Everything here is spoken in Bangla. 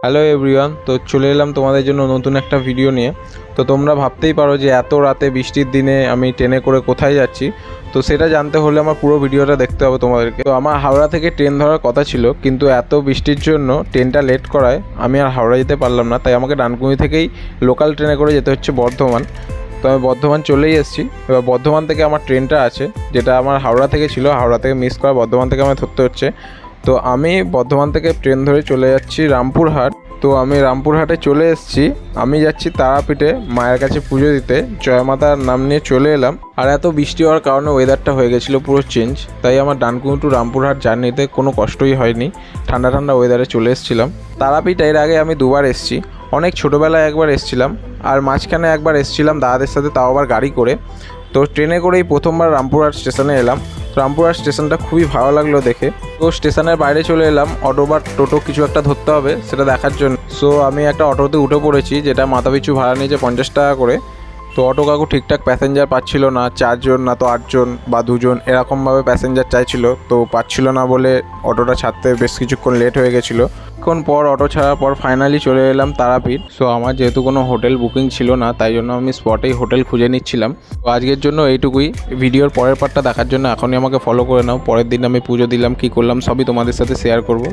হ্যালো এভরিওয়ান, তো চলে এলাম তোমাদের জন্য নতুন একটা ভিডিও নিয়ে। তো তোমরা ভাবতেই পারো যে এত রাতে বৃষ্টির দিনে আমি ট্রেনে করে কোথায় যাচ্ছি। তো সেটা জানতে হলে আমার পুরো ভিডিওটা দেখতে হবে তোমাদেরকে। তো আমার হাওড়া থেকে ট্রেন ধরার কথা ছিল, কিন্তু এত বৃষ্টির জন্য ট্রেনটা লেট করায় আমি আর হাওড়া যেতে পারলাম না। তাই আমাকে ডানকুনি থেকেই লোকাল ট্রেনে করে যেতে হচ্ছে বর্ধমান। তো আমি বর্ধমান চলেই এসেছি। এবার বর্ধমান থেকে আমার ট্রেনটা আছে, যেটা আমার হাওড়া থেকে ছিল, হাওড়া থেকে মিস করা বর্ধমান থেকে আমায় ধরতে হচ্ছে। তো আমি বর্ধমান থেকে ট্রেন ধরে চলে যাচ্ছি রামপুরহাট। তো আমি রামপুরহাটে চলে এসেছি। আমি যাচ্ছি তারাপীঠে মায়ের কাছে পুজো দিতে, জয়মাতার নাম নিয়ে চলে এলাম। আর এত বৃষ্টি হওয়ার কারণে ওয়েদারটা হয়ে গেছিলো পুরো চেঞ্জ, তাই আমার ডানকুনি টু রামপুরহাট জার্নিতে কোনো কষ্টই হয়নি। ঠান্ডা ঠান্ডা ওয়েদারে চলে এসেছিলাম। তারাপীঠ এর আগে আমি দুবার এসেছি। অনেক ছোটোবেলায় একবার এসেছিলাম, আর মাঝখানে একবার এসেছিলাম দাদাদের সাথে, তাও আবার গাড়ি করে। তো ট্রেনে করেই প্রথমবার রামপুরহাট স্টেশনে এলাম। রামপুরহাট স্টেশনটা খুবই ভালো লাগলো দেখে। তো স্টেশনের বাইরে চলে এলাম, অটো বা টোটো কিছু একটা ধরতে হবে সেটা দেখার জন্য। সো আমি একটা অটোতে উঠে পড়েছি, যেটা মাথাপিছু ভাড়া নিয়েছে 50 টাকা করে। তো অটো কাকু ঠিকঠাক প্যাসেঞ্জার পাচ্ছিল না, 4 জন না তো 8 জন বা 2 জন এরকমভাবে প্যাসেঞ্জার চাইছিল, তো পাচ্ছিল না বলে অটোটা ছাড়তে বেশ কিছুক্ষণ লেট হয়ে গেছিলো। কিছুক্ষণ পর অটো ছাড়ার পর ফাইনালি চলে এলাম তারাপীঠ। সো আমার যেহেতু কোনো হোটেল বুকিং ছিল না, তাই জন্য আমি স্পটেই হোটেল খুঁজে নিচ্ছিলাম। তো আজকের জন্য এইটুকুই। ভিডিওর পরের পার্টটা দেখার জন্য এখনই আমাকে ফলো করে নাও। পরের দিন আমি পুজো দিলাম, কী করলাম সবই তোমাদের সাথে শেয়ার করব।